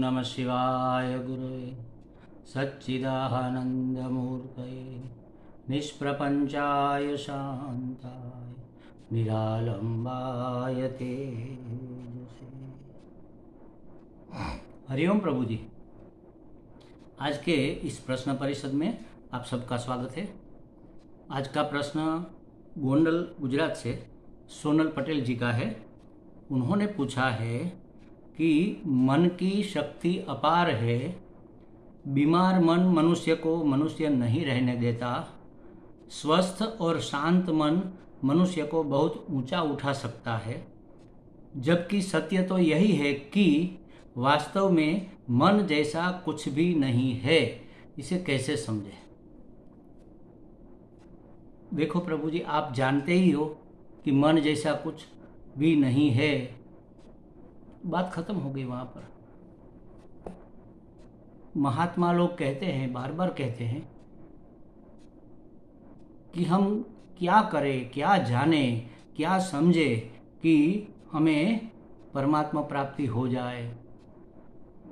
नमः शिवाय गुरुवे सच्चिदानन्दमूर्तये निष्प्रपञ्चाय शान्ताय निरालम्बाय तेजसे। हरिओम प्रभु जी। आज के इस प्रश्न परिषद में आप सबका स्वागत है। आज का प्रश्न गोंडल गुजरात से सोनल पटेल जी का है। उन्होंने पूछा है कि मन की शक्ति अपार है, बीमार मन मनुष्य को मनुष्य नहीं रहने देता, स्वस्थ और शांत मन मनुष्य को बहुत ऊंचा उठा सकता है, जबकि सत्य तो यही है कि वास्तव में मन जैसा कुछ भी नहीं है। इसे कैसे समझे? देखो प्रभु जी, आप जानते ही हो कि मन जैसा कुछ भी नहीं है। बात खत्म हो गई। वहां पर महात्मा लोग कहते हैं, बार बार कहते हैं कि हम क्या करें, क्या जाने, क्या समझे कि हमें परमात्मा प्राप्ति हो जाए।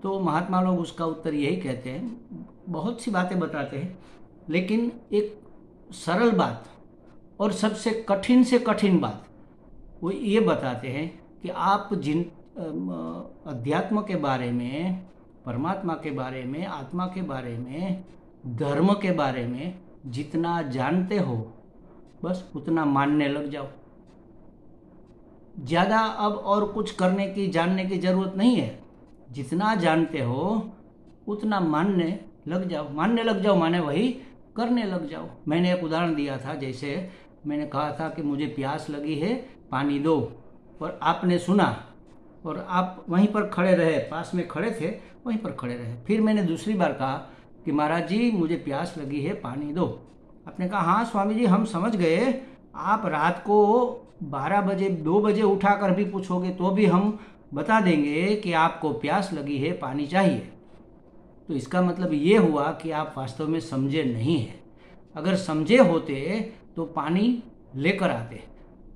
तो महात्मा लोग उसका उत्तर यही कहते हैं, बहुत सी बातें बताते हैं, लेकिन एक सरल बात और सबसे कठिन से कठिन बात वो ये बताते हैं कि आप जिन अध्यात्म के बारे में, परमात्मा के बारे में, आत्मा के बारे में, धर्म के बारे में जितना जानते हो बस उतना मानने लग जाओ। ज़्यादा अब और कुछ करने की, जानने की ज़रूरत नहीं है। जितना जानते हो उतना मानने लग जाओ। मानने लग जाओ माने वही करने लग जाओ। मैंने एक उदाहरण दिया था, जैसे मैंने कहा था कि मुझे प्यास लगी है, पानी दो, और आपने सुना और आप वहीं पर खड़े रहे, पास में खड़े थे, वहीं पर खड़े रहे। फिर मैंने दूसरी बार कहा कि महाराज जी मुझे प्यास लगी है, पानी दो। आपने कहा हाँ स्वामी जी हम समझ गए। आप रात को 12 बजे 2 बजे उठा कर भी पूछोगे तो भी हम बता देंगे कि आपको प्यास लगी है, पानी चाहिए। तो इसका मतलब ये हुआ कि आप वास्तव में समझे नहीं है। अगर समझे होते तो पानी लेकर आते।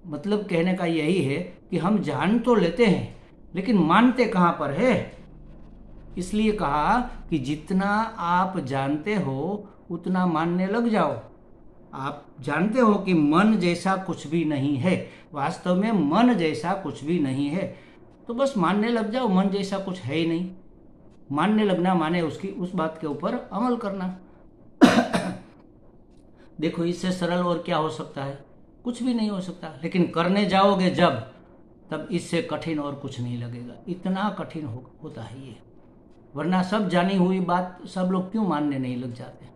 मतलब कहने का यही है कि हम जान तो लेते हैं लेकिन मानते कहाँ पर है। इसलिए कहा कि जितना आप जानते हो उतना मानने लग जाओ। आप जानते हो कि मन जैसा कुछ भी नहीं है, वास्तव में मन जैसा कुछ भी नहीं है, तो बस मानने लग जाओ मन जैसा कुछ है ही नहीं। मानने लगना माने उस बात के ऊपर अमल करना। देखो इससे सरल और क्या हो सकता है? कुछ भी नहीं हो सकता। लेकिन करने जाओगे जब, तब इससे कठिन और कुछ नहीं लगेगा। इतना कठिन होता है ये। वरना सब जानी हुई बात सब लोग क्यों मानने नहीं लग जाते?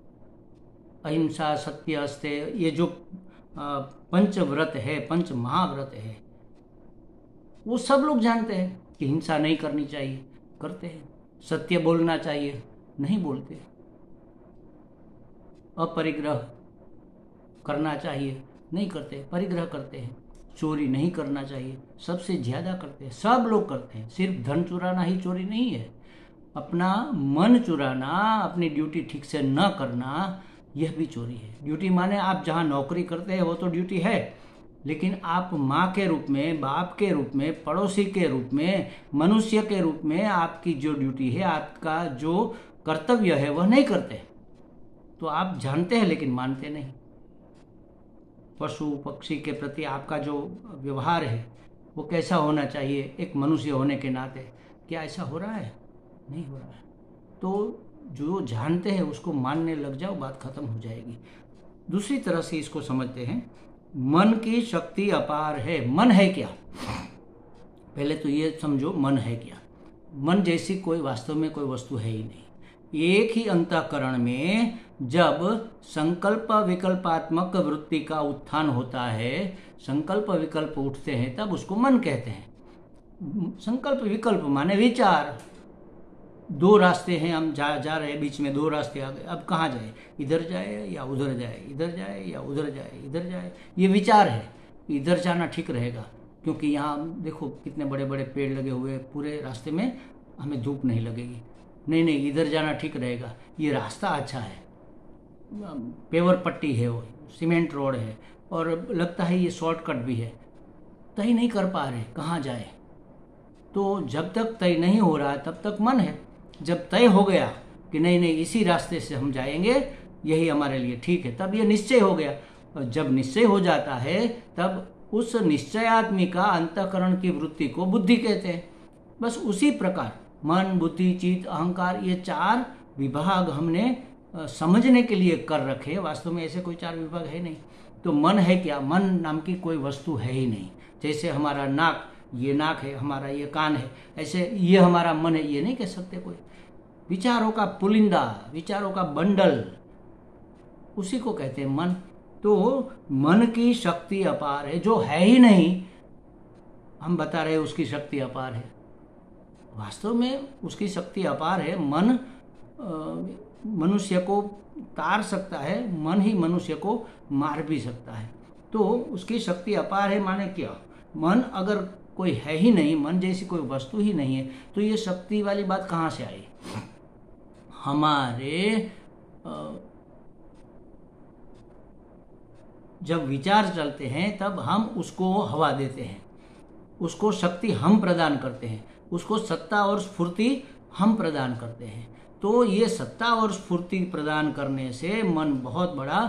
अहिंसा, सत्य, अस्तेय, ये जो पंचव्रत है, पंच महाव्रत है, वो सब लोग जानते हैं कि हिंसा नहीं करनी चाहिए, करते हैं। सत्य बोलना चाहिए, नहीं बोलते। अपरिग्रह करना चाहिए, नहीं करते, परिग्रह करते हैं। चोरी नहीं करना चाहिए, सबसे ज्यादा करते हैं, सब लोग करते हैं। सिर्फ धन चुराना ही चोरी नहीं है, अपना मन चुराना, अपनी ड्यूटी ठीक से न करना, यह भी चोरी है। ड्यूटी माने आप जहाँ नौकरी करते हैं वो तो ड्यूटी है, लेकिन आप माँ के रूप में, बाप के रूप में, पड़ोसी के रूप में, मनुष्य के रूप में आपकी जो ड्यूटी है, आपका जो कर्तव्य है, वह नहीं करते। तो आप जानते हैं लेकिन मानते नहीं। पशु पक्षी के प्रति आपका जो व्यवहार है वो कैसा होना चाहिए एक मनुष्य होने के नाते? क्या ऐसा हो रहा है? नहीं हो रहा है। तो जो जानते हैं उसको मानने लग जाओ, बात खत्म हो जाएगी। दूसरी तरह से इसको समझते हैं, मन की शक्ति अपार है। मन है क्या? पहले तो ये समझो मन है क्या। मन जैसी कोई वास्तव में कोई वस्तु है ही नहीं। एक ही अंतःकरण में जब संकल्प विकल्पात्मक वृत्ति का उत्थान होता है, संकल्प विकल्प उठते हैं, तब उसको मन कहते हैं। संकल्प विकल्प माने विचार। 2 रास्ते हैं, हम जा रहे हैं, बीच में 2 रास्ते आ गए, अब कहाँ जाए? इधर जाए या उधर जाए, इधर जाए या उधर जाए, इधर जाए। ये विचार है, इधर जाना ठीक रहेगा क्योंकि यहाँ देखो कितने बड़े बड़े पेड़ लगे हुए, पूरे रास्ते में हमें धूप नहीं लगेगी। नहीं नहीं, इधर जाना ठीक रहेगा, ये रास्ता अच्छा है, पेवर पट्टी है, वो सीमेंट रोड है और लगता है ये शॉर्टकट भी है। तय नहीं कर पा रहे कहाँ जाए। तो जब तक तय नहीं हो रहा तब तक मन है, जब तय हो गया कि नहीं नहीं इसी रास्ते से हम जाएंगे, यही हमारे लिए ठीक है, तब ये निश्चय हो गया। और जब निश्चय हो जाता है तब उस निश्चयात्मिका अंतःकरण की वृत्ति को बुद्धि कहते हैं। बस उसी प्रकार मन, बुद्धि, चित्त, अहंकार, ये 4 विभाग हमने समझने के लिए कर रखे। वास्तव में ऐसे कोई 4 विभाग है नहीं। तो मन है क्या? मन नाम की कोई वस्तु है ही नहीं। जैसे हमारा नाक, ये नाक है, हमारा ये कान है, ऐसे ये हमारा मन है, ये नहीं कह सकते कोई। विचारों का पुलिंदा, विचारों का बंडल, उसी को कहते हैं मन। तो मन की शक्ति अपार है, जो है ही नहीं हम बता रहे उसकी शक्ति अपार है। वास्तव में उसकी शक्ति अपार है। मन मनुष्य को तार सकता है, मन ही मनुष्य को मार भी सकता है। तो उसकी शक्ति अपार है माने क्या? मन अगर कोई है ही नहीं, मन जैसी कोई वस्तु ही नहीं है, तो ये शक्ति वाली बात कहाँ से आई? हमारे जब विचार चलते हैं तब हम उसको हवा देते हैं, उसको शक्ति हम प्रदान करते हैं, उसको सत्ता और स्फूर्ति हम प्रदान करते हैं। तो ये सत्ता और स्फूर्ति प्रदान करने से मन बहुत बड़ा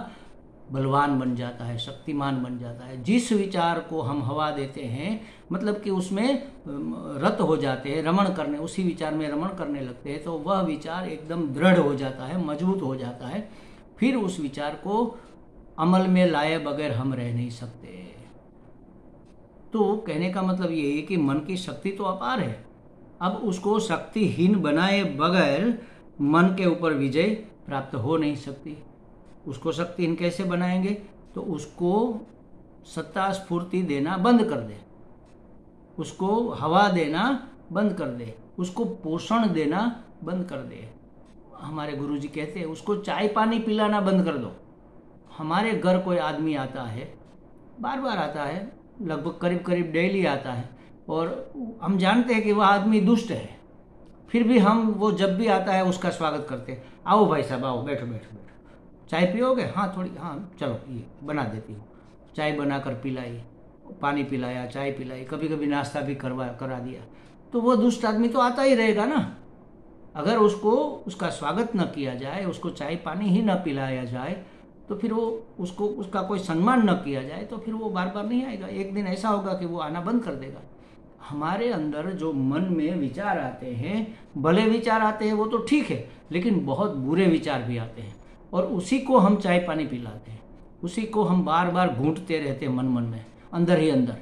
बलवान बन जाता है, शक्तिमान बन जाता है। जिस विचार को हम हवा देते हैं, मतलब कि उसमें रत हो जाते हैं, रमण करने, उसी विचार में रमण करने लगते हैं, तो वह विचार एकदम दृढ़ हो जाता है, मजबूत हो जाता है। फिर उस विचार को अमल में लाए बगैर हम रह नहीं सकते। तो कहने का मतलब ये है कि मन की शक्ति तो अपार है। अब उसको शक्तिहीन बनाए बगैर मन के ऊपर विजय प्राप्त हो नहीं सकती। उसको शक्तिहीन कैसे बनाएंगे? तो उसको सत्ता स्फूर्ति देना बंद कर दे, उसको हवा देना बंद कर दे, उसको पोषण देना बंद कर दे। हमारे गुरुजी कहते हैं उसको चाय पानी पिलाना बंद कर दो। हमारे घर कोई आदमी आता है, बार बार आता है, लगभग करीब करीब डेली आता है, और हम जानते हैं कि वह आदमी दुष्ट है, फिर भी हम वो जब भी आता है उसका स्वागत करते हैं। आओ भाई साहब, आओ, बैठो बैठो बैठो, चाय पियोगे? हाँ थोड़ी, हाँ चलो ये बना देती हूँ। चाय बनाकर पिलाई, पानी पिलाया, चाय पिलाई, कभी कभी नाश्ता भी करा दिया। तो वो दुष्ट आदमी तो आता ही रहेगा ना। अगर उसको उसका स्वागत न किया जाए, उसको चाय पानी ही न पिलाया जाए, तो फिर वो उसको उसका कोई सम्मान न किया जाए, तो फिर वो बार बार नहीं आएगा। एक दिन ऐसा होगा कि वो आना बंद कर देगा। हमारे अंदर जो मन में विचार आते हैं, भले विचार आते हैं वो तो ठीक है, लेकिन बहुत बुरे विचार भी आते हैं, और उसी को हम चाय पानी पिलाते हैं, उसी को हम बार बार घूंटते रहते हैं मन मन में, अंदर ही अंदर।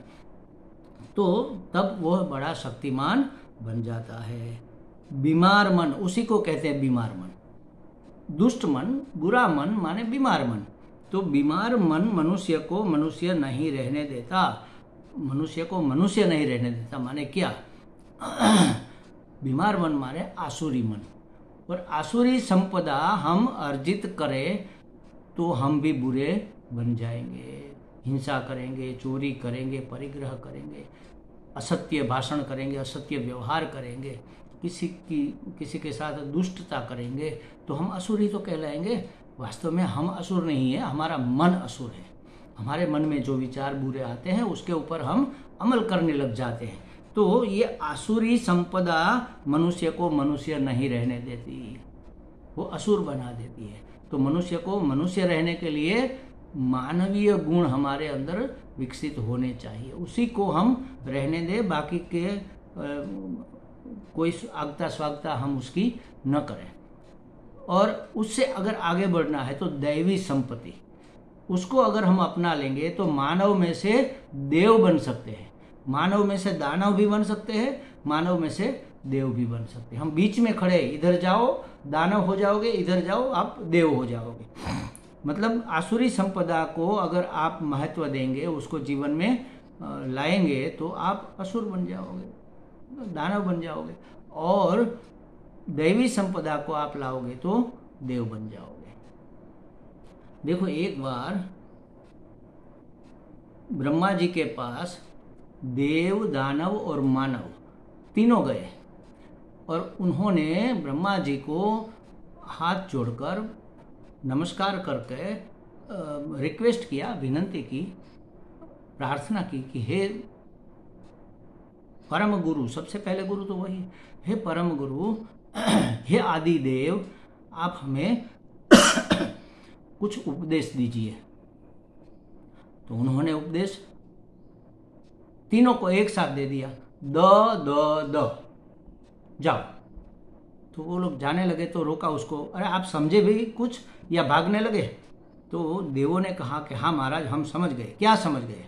तो तब वह बड़ा शक्तिमान बन जाता है। बीमार मन, उसी को कहते हैं बीमार मन। दुष्ट मन, बुरा मन माने बीमार मन। तो बीमार मन मनुष्य को मनुष्य नहीं रहने देता, मनुष्य को मनुष्य नहीं रहने देता। माने क्या? बीमार मन माने आसुरी मन। और आसुरी संपदा हम अर्जित करें तो हम भी बुरे बन जाएंगे। हिंसा करेंगे, चोरी करेंगे, परिग्रह करेंगे, असत्य भाषण करेंगे, असत्य व्यवहार करेंगे, किसी के साथ दुष्टता करेंगे, तो हम असुर ही तो कहलाएंगे। वास्तव में हम असुर नहीं है, हमारा मन असुर है। हमारे मन में जो विचार बुरे आते हैं उसके ऊपर हम अमल करने लग जाते हैं। तो ये आसुरी संपदा मनुष्य को मनुष्य नहीं रहने देती, वो असुर बना देती है। तो मनुष्य को मनुष्य रहने के लिए मानवीय गुण हमारे अंदर विकसित होने चाहिए, उसी को हम रहने दें। बाकी के कोई आगता स्वागता हम उसकी न करें। और उससे अगर आगे बढ़ना है तो दैवी संपत्ति, उसको अगर हम अपना लेंगे तो मानव में से देव बन सकते हैं, मानव में से दानव भी बन सकते हैं, मानव में से देव भी बन सकते हैं। हम बीच में खड़े, इधर जाओ दानव हो जाओगे, इधर जाओ आप देव हो जाओगे। मतलब आसुरी संपदा को अगर आप महत्व देंगे, उसको जीवन में लाएंगे, तो आप असुर बन जाओगे, दानव बन जाओगे। और दैवी संपदा को आप लाओगे तो देव बन जाओगे। देखो, एक बार ब्रह्मा जी के पास देव, दानव और मानव तीनों गए, और उन्होंने ब्रह्मा जी को हाथ जोड़कर नमस्कार करके रिक्वेस्ट किया, विनंती की, प्रार्थना की कि हे परम गुरु, सबसे पहले गुरु तो वही, हे परम गुरु, हे आदि देव, आप हमें कुछ उपदेश दीजिए। तो उन्होंने उपदेश तीनों को एक साथ दे दिया, द द द, जाओ। तो वो लोग जाने लगे तो रोका उसको, अरे आप समझे भी कुछ या भागने लगे? तो देवों ने कहा कि हाँ महाराज, हम समझ गए। क्या समझ गए?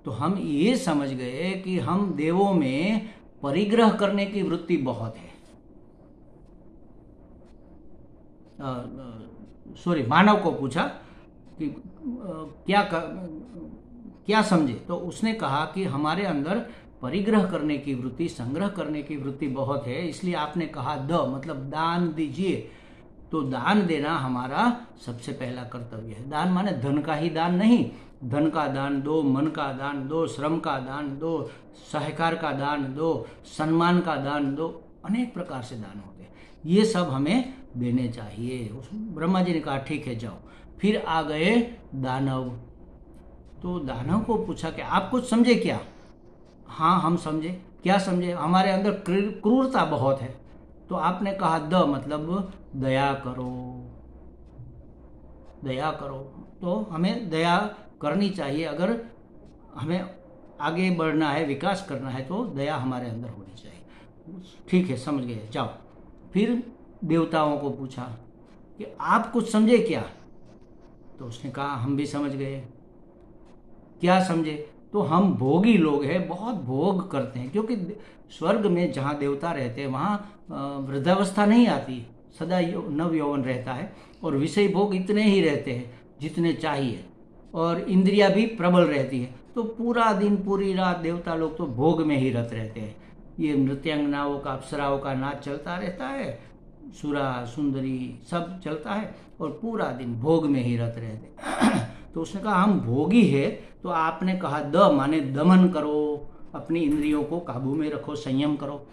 तो हम ये समझ गए कि हम देवों में परिग्रह करने की वृत्ति बहुत है। मानव को पूछा कि क्या समझे? तो उसने कहा कि हमारे अंदर परिग्रह करने की वृत्ति, संग्रह करने की वृत्ति बहुत है, इसलिए आपने कहा द मतलब दान दीजिए। तो दान देना हमारा सबसे पहला कर्तव्य है। दान माने धन का ही दान नहीं, धन का दान दो, मन का दान दो, श्रम का दान दो, सहकार का दान दो, सम्मान का दान दो, अनेक प्रकार से दान होते हैं, ये सब हमें देने चाहिए। ब्रह्मा जी ने कहा ठीक है जाओ। फिर आ गए दानव। तो दानव को पूछा कि आप कुछ समझे क्या? हाँ हम समझे। क्या समझे? हमारे अंदर क्रूरता बहुत है। तो आपने कहा द मतलब दया करो, दया करो। तो हमें दया करनी चाहिए। अगर हमें आगे बढ़ना है, विकास करना है, तो दया हमारे अंदर होनी चाहिए। ठीक है समझ गए, जाओ। फिर देवताओं को पूछा कि आप कुछ समझे क्या? तो उसने कहा हम भी समझ गए। क्या समझे? तो हम भोगी लोग हैं, बहुत भोग करते हैं, क्योंकि स्वर्ग में जहाँ देवता रहते हैं वहाँ वृद्धावस्था नहीं आती, सदा नव यौवन रहता है, और विषय भोग इतने ही रहते हैं जितने चाहिए, और इंद्रिया भी प्रबल रहती है। तो पूरा दिन पूरी रात देवता लोग तो भोग में ही रत रहते हैं। ये नृत्यांगनाओं का, अप्सराओं का नाच चलता रहता है, सुरा सुंदरी सब चलता है, और पूरा दिन भोग में ही रत रहते हैं। तो उसने कहा हम भोगी है। तो आपने कहा द माने दमन करो, अपनी इंद्रियों को काबू में रखो, संयम करो।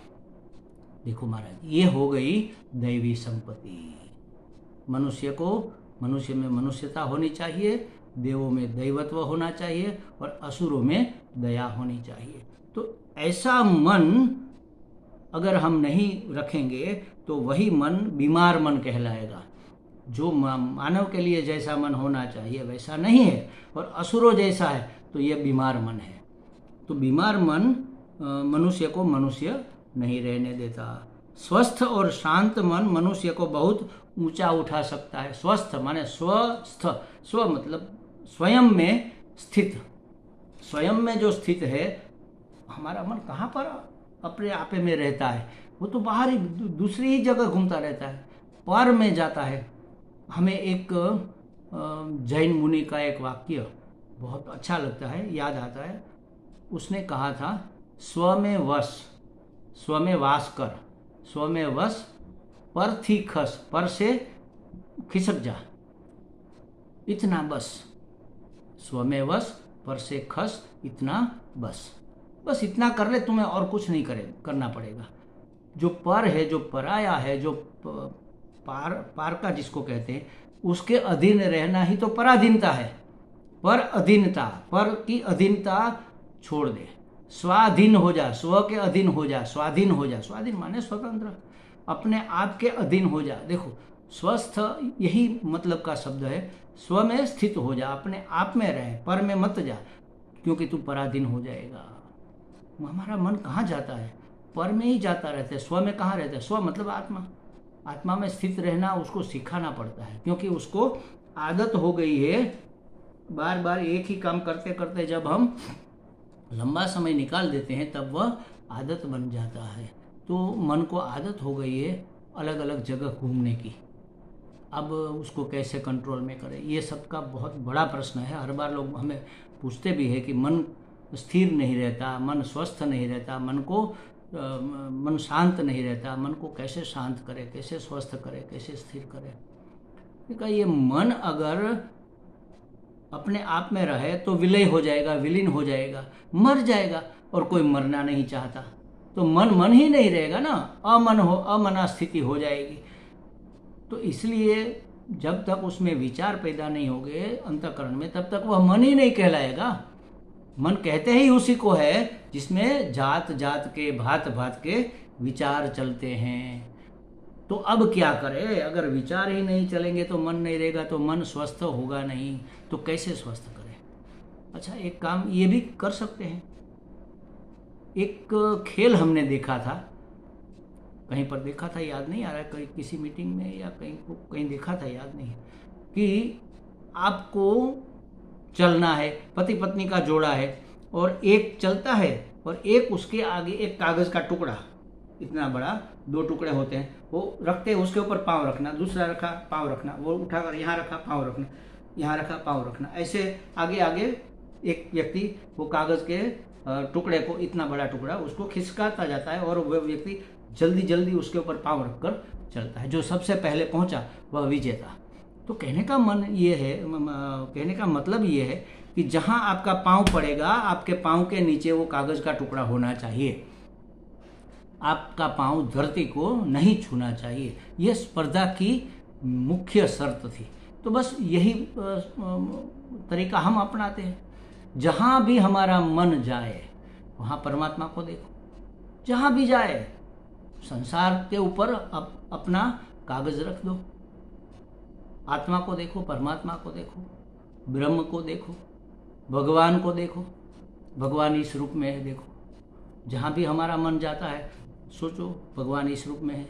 देखो महाराज, ये हो गई दैवी संपत्ति। मनुष्य में मनुष्यता होनी चाहिए, देवों में दैवत्व होना चाहिए, और असुरों में दया होनी चाहिए। तो ऐसा मन अगर हम नहीं रखेंगे तो वही मन बीमार मन कहलाएगा। जो मानव के लिए जैसा मन होना चाहिए वैसा नहीं है, और असुरों जैसा है, तो यह बीमार मन है। तो बीमार मन मनुष्य को मनुष्य नहीं रहने देता। स्वस्थ और शांत मन मनुष्य को बहुत ऊंचा उठा सकता है। स्वस्थ माने स्वस्थ, स्व मतलब स्वयं में स्थित। स्वयं में जो स्थित है, हमारा मन कहाँ पर अपने आपे में रहता है, वो तो बाहर ही दूसरी ही जगह घूमता रहता है, पर में जाता है। हमें एक जैन मुनि का एक वाक्य बहुत अच्छा लगता है, याद आता है। उसने कहा था स्व में वश, स्व में वास कर, स्व में वश पर थी खस, पर से खिसक जा, इतना बस। स्व में वश पर से खस, इतना बस। बस इतना कर ले, तुम्हें और कुछ नहीं करना पड़ेगा। जो पर है, जो पराया है, जो पार का जिसको कहते हैं, उसके अधीन रहना ही तो पराधीनता है। पर अधीनता, पर की अधीनता छोड़ दे, स्वाधीन हो जा, स्व के अधीन हो जा, स्वाधीन हो जा। स्वाधीन माने स्वतंत्र, अपने आप के अधीन हो जा। देखो स्वस्थ यही मतलब का शब्द है। स्व में स्थित हो जा, अपने आप में रहे, पर में मत जा, क्योंकि तू पराधीन हो जाएगा। हमारा मन कहाँ जाता है? पर में ही जाता रहता है, स्व में कहाँ रहता है? स्व मतलब आत्मा। आत्मा में स्थित रहना उसको सिखाना पड़ता है, क्योंकि उसको आदत हो गई है बार बार एक ही काम करते करते। जब हम लंबा समय निकाल देते हैं तब वह आदत बन जाता है। तो मन को आदत हो गई है अलग अलग जगह घूमने की। अब उसको कैसे कंट्रोल में करें, ये सब का बहुत बड़ा प्रश्न है। हर बार लोग हमें पूछते भी है कि मन स्थिर नहीं रहता, मन स्वस्थ नहीं रहता, मन शांत नहीं रहता, मन को कैसे शांत करे, कैसे स्वस्थ करे, कैसे स्थिर करे। देखा, ये मन अगर अपने आप में रहे तो विलय हो जाएगा, विलीन हो जाएगा, मर जाएगा, और कोई मरना नहीं चाहता। तो मन ही नहीं रहेगा ना, अमना स्थिति हो जाएगी। तो इसलिए जब तक उसमें विचार पैदा नहीं होंगे अंतःकरण में, तब तक वह मन ही नहीं कहलाएगा। मन कहते ही उसी को है जिसमें जात जात के, भात भात के विचार चलते हैं। तो अब क्या करें? अगर विचार ही नहीं चलेंगे तो मन नहीं रहेगा, तो मन स्वस्थ होगा नहीं, तो कैसे स्वस्थ करें? अच्छा, एक काम ये भी कर सकते हैं। एक खेल हमने देखा था, कहीं पर देखा था, याद नहीं आ रहा, कहीं किसी मीटिंग में या कहीं देखा था, याद नहीं, कि आपको चलना है, पति पत्नी का जोड़ा है, और एक चलता है और एक उसके आगे एक कागज का टुकड़ा इतना बड़ा, 2 टुकड़े होते हैं, वो रखते हैं, उसके ऊपर पाँव रखना, दूसरा रखा पाँव रखना, वो उठाकर यहाँ रखा पाँव रखना, यहाँ रखा पाँव रखना, ऐसे आगे आगे एक व्यक्ति वो कागज के टुकड़े को, इतना बड़ा टुकड़ा, उसको खिसकाता जाता है और वह व्यक्ति जल्दी जल्दी उसके ऊपर पाँव रखकर चलता है। जो सबसे पहले पहुंचा वह विजेता। तो कहने का कहने का मतलब ये है कि जहां आपका पाँव पड़ेगा, आपके पाँव के नीचे वो कागज का टुकड़ा होना चाहिए। आपका पाँव धरती को नहीं छूना चाहिए। यह स्पर्धा की मुख्य शर्त थी। तो बस यही तरीका हम अपनाते हैं। जहां भी हमारा मन जाए वहां परमात्मा को देखो। जहां भी जाए संसार के ऊपर अपना कागज रख दो। आत्मा को देखो, परमात्मा को देखो, ब्रह्म को देखो, भगवान को देखो। भगवान इस रूप में है, देखो। जहाँ भी हमारा मन जाता है सोचो भगवान इस रूप में है।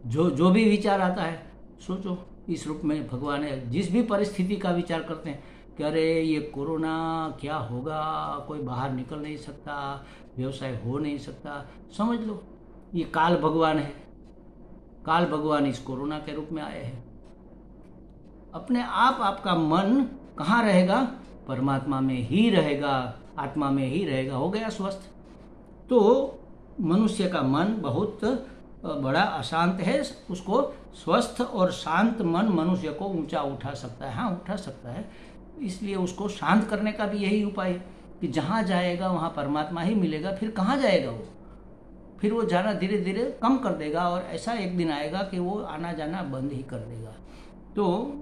जो भी विचार आता है सोचो इस रूप में भगवान है। जिस भी परिस्थिति का विचार करते हैं कि अरे ये कोरोना क्या होगा, कोई बाहर निकल नहीं सकता, व्यवसाय हो नहीं सकता, समझ लो ये काल भगवान है। काल भगवान इस कोरोना के रूप में आए हैं। अपने आप आपका मन कहाँ रहेगा? परमात्मा में ही रहेगा, आत्मा में ही रहेगा। हो गया स्वस्थ। तो मनुष्य का मन बहुत बड़ा अशांत है। उसको स्वस्थ और शांत मन मनुष्य को ऊंचा उठा सकता है। हाँ, उठा सकता है। इसलिए उसको शांत करने का भी यही उपाय है कि जहाँ जाएगा वहाँ परमात्मा ही मिलेगा। फिर कहाँ जाएगा वो? फिर वो जाना धीरे धीरे कम कर देगा और ऐसा एक दिन आएगा कि वो आना जाना बंद ही कर देगा। तो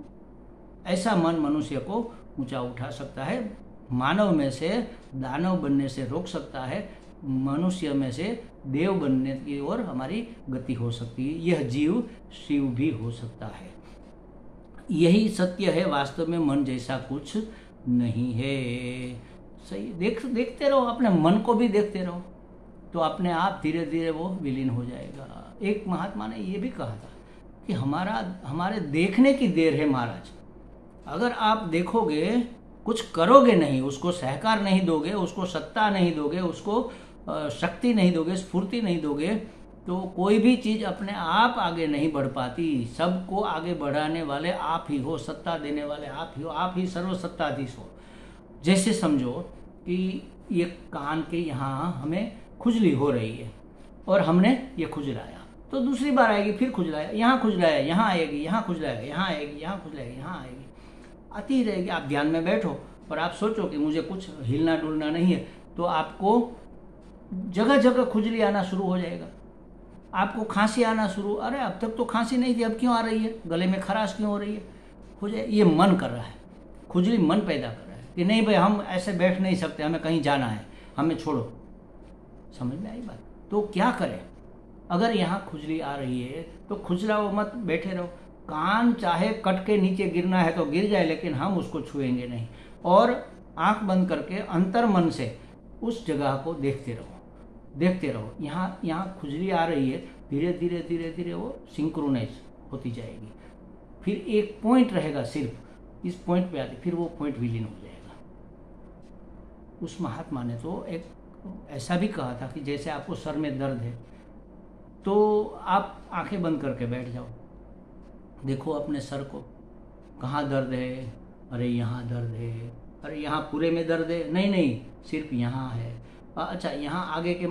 ऐसा मन मनुष्य को ऊंचा उठा सकता है। मानव में से दानव बनने से रोक सकता है। मनुष्य में से देव बनने की ओर हमारी गति हो सकती है। यह जीव शिव भी हो सकता है। यही सत्य है। वास्तव में मन जैसा कुछ नहीं है। सही देखते रहो, अपने मन को भी देखते रहो, तो अपने आप धीरे धीरे वो विलीन हो जाएगा। एक महात्मा ने ये भी कहा था कि हमारे देखने की देर है महाराज। अगर आप देखोगे, कुछ करोगे नहीं, उसको सहकार नहीं दोगे, उसको सत्ता नहीं दोगे, उसको शक्ति नहीं दोगे, स्फूर्ति नहीं दोगे, तो कोई भी चीज़ अपने आप आगे नहीं बढ़ पाती। सबको आगे बढ़ाने वाले आप ही हो, सत्ता देने वाले आप ही हो, आप ही सर्वसत्ताधीश हो। जैसे समझो कि ये कान के यहाँ हमें खुजली हो रही है और हमने ये खुजलाया, तो दूसरी बार आएगी, फिर खुजलाया, यहाँ खुजलाया, यहाँ आएगी, यहाँ खुजलाया, यहाँ आएगी, यहाँ खुजलाएगी, यहाँ आएगी, आती ही रहेगी। आप ध्यान में बैठो और आप सोचो कि मुझे कुछ हिलना डुलना नहीं है, तो आपको जगह जगह खुजली आना शुरू हो जाएगा। आपको खांसी आना शुरू, अरे अब तक तो खांसी नहीं थी, अब क्यों आ रही है? गले में खराश क्यों हो रही है? हो जाए। ये मन कर रहा है, खुजली मन पैदा कर रहा है कि नहीं भाई हम ऐसे बैठ नहीं सकते, हमें कहीं जाना है, हमें छोड़ो। समझ में आई बात? तो क्या करें? अगर यहाँ खुजली आ रही है तो खुजलाओ मत, बैठे रहो। कान चाहे कट के नीचे गिरना है तो गिर जाए, लेकिन हम उसको छुएंगे नहीं। और आंख बंद करके अंतर मन से उस जगह को देखते रहो, देखते रहो। यहाँ खुजली आ रही है, धीरे धीरे धीरे धीरे वो सिंक्रोनाइज होती जाएगी। फिर एक पॉइंट रहेगा, सिर्फ इस पॉइंट पे आती, फिर वो पॉइंट विलीन हो जाएगा। उस महात्मा ने तो एक ऐसा भी कहा था कि जैसे आपको सर में दर्द है तो आप आंखें बंद करके बैठ जाओ, देखो अपने सर को, कहाँ दर्द है? अरे यहाँ दर्द है। अरे यहाँ पूरे में दर्द है? नहीं, सिर्फ यहाँ है। अच्छा, यहाँ आगे के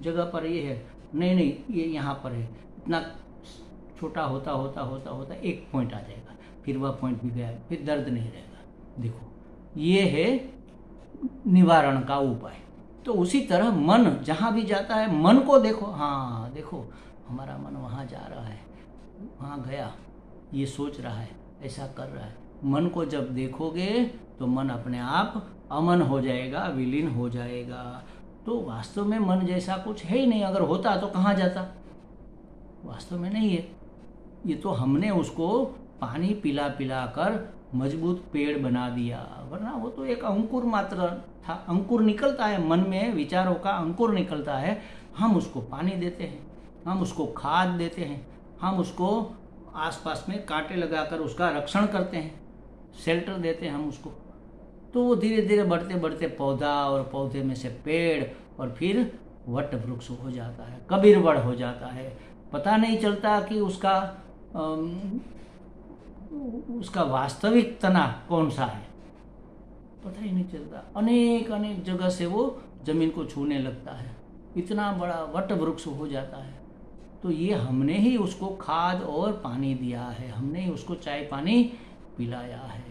जगह पर ये है? नहीं, ये यहाँ पर है। इतना छोटा होता होता होता होता एक पॉइंट आ जाएगा, फिर वह पॉइंट भी गया, फिर दर्द नहीं रहेगा। देखो, ये है निवारण का उपाय। तो उसी तरह मन जहाँ भी जाता है, मन को देखो। हाँ देखो, हमारा मन वहाँ जा रहा है, वहाँ गया, ये सोच रहा है, ऐसा कर रहा है। मन को जब देखोगे तो मन अपने आप अमन हो जाएगा, विलीन हो जाएगा। तो वास्तव में मन जैसा कुछ है ही नहीं। अगर होता तो कहाँ जाता? वास्तव में नहीं है। ये तो हमने उसको पानी पिला पिला कर मजबूत पेड़ बना दिया, वरना वो तो एक अंकुर मात्र था। अंकुर निकलता है, मन में विचारों का अंकुर निकलता है, हम उसको पानी देते हैं, हम उसको खाद देते हैं, हम उसको आसपास में कांटे लगाकर उसका रक्षण करते हैं, शेल्टर देते हैं हम उसको, तो वो धीरे धीरे बढ़ते बढ़ते पौधा, और पौधे में से पेड़, और फिर वट वृक्ष हो जाता है, कबीर वड़ हो जाता है। पता नहीं चलता कि उसका वास्तविक तना कौन सा है, पता ही नहीं चलता। अनेक अनेक जगह से वो जमीन को छूने लगता है, इतना बड़ा वट वृक्ष हो जाता है। तो ये हमने ही उसको खाद और पानी दिया है, हमने ही उसको चाय पानी पिलाया है।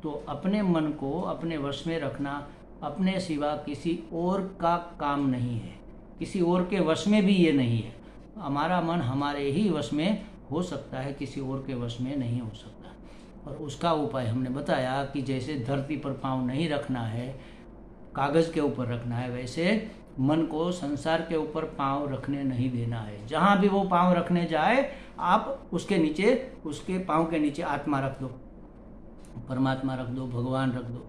तो अपने मन को अपने वश में रखना अपने सिवा किसी और का काम नहीं है, किसी और के वश में भी ये नहीं है। हमारा मन हमारे ही वश में हो सकता है, किसी और के वश में नहीं हो सकता। और उसका उपाय हमने बताया कि जैसे धरती पर पाँव नहीं रखना है, कागज़ के ऊपर रखना है, वैसे मन को संसार के ऊपर पाँव रखने नहीं देना है। जहाँ भी वो पाँव रखने जाए, आप उसके नीचे, उसके पाँव के नीचे आत्मा रख दो, परमात्मा रख दो, भगवान रख दो।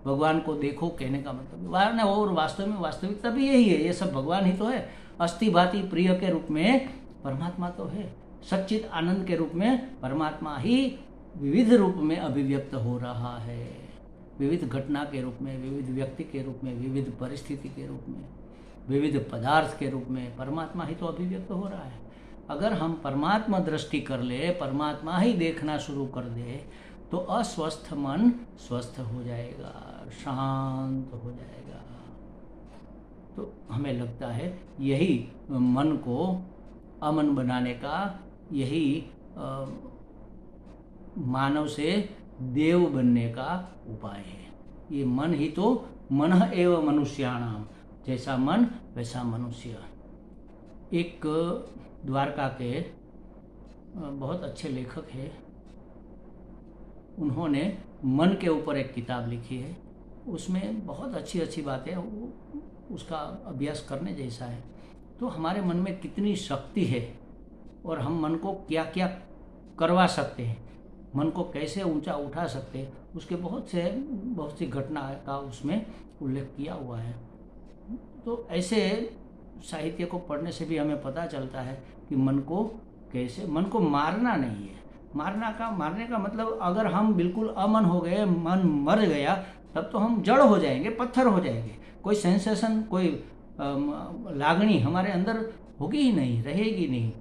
भगवान को देखो कहने का मतलब, और वास्तव में वास्तविकता भी यही है, ये सब भगवान ही तो है। अस्थि भांति प्रिय के रूप में परमात्मा तो है, सच्चित आनंद के रूप में परमात्मा ही विविध रूप में अभिव्यक्त हो रहा है, विविध घटना के रूप में, विविध व्यक्ति के रूप में, विविध परिस्थिति के रूप में, विविध पदार्थ के रूप में परमात्मा ही तो अभिव्यक्त हो रहा है। अगर हम परमात्मा दृष्टि कर ले, परमात्मा ही देखना शुरू कर दे, तो अस्वस्थ मन स्वस्थ हो जाएगा, शांत हो जाएगा। तो हमें लगता है यही मन को अमन बनाने का, यही मानव से देव बनने का उपाय है। ये मन ही तो, मन एव मनुष्याणाम, जैसा मन वैसा मनुष्य। एक द्वारका के बहुत अच्छे लेखक है, उन्होंने मन के ऊपर एक किताब लिखी है, उसमें बहुत अच्छी अच्छी बातें, उसका अभ्यास करने जैसा है। तो हमारे मन में कितनी शक्ति है और हम मन को क्या क्या करवा सकते हैं, मन को कैसे ऊंचा उठा सकते हैं, उसके बहुत सी घटना का उसमें उल्लेख किया हुआ है। तो ऐसे साहित्य को पढ़ने से भी हमें पता चलता है कि मन को कैसे, मन को मारना नहीं है। मारने का मतलब, अगर हम बिल्कुल अमन हो गए, मन मर गया, तब तो हम जड़ हो जाएंगे, पत्थर हो जाएंगे, कोई सेंसेशन, कोई लागणी हमारे अंदर होगी ही नहीं, रहेगी नहीं।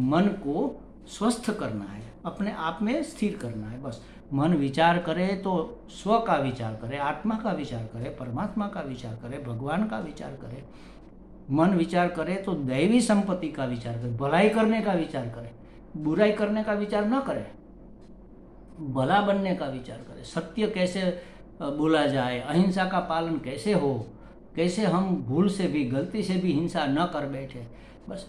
मन को स्वस्थ करना है, अपने आप में स्थिर करना है, बस। मन विचार करे तो स्व का विचार करे, आत्मा का विचार करे, परमात्मा का विचार करे, भगवान का विचार करे। मन विचार करे तो दैवी संपत्ति का विचार करे, भलाई करने का विचार करे, बुराई करने का विचार न करे, भला बनने का विचार करे, सत्य कैसे बोला जाए, अहिंसा का पालन कैसे हो, कैसे हम भूल से भी, गलती से भी हिंसा न कर बैठे। बस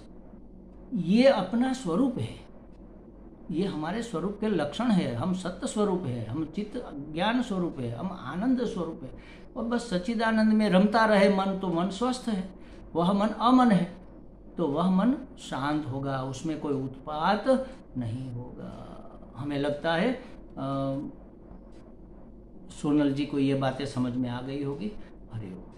ये अपना स्वरूप है, ये हमारे स्वरूप के लक्षण है। हम सत्य स्वरूप है, हम चित्त ज्ञान स्वरूप है, हम आनंद स्वरूप है। और बस सच्चिदानंद में रमता रहे मन, तो मन स्वस्थ है। वह मन अमन है तो वह मन शांत होगा, उसमें कोई उत्पात नहीं होगा। हमें लगता है सोनल जी को ये बातें समझ में आ गई होगी। हरि ओम।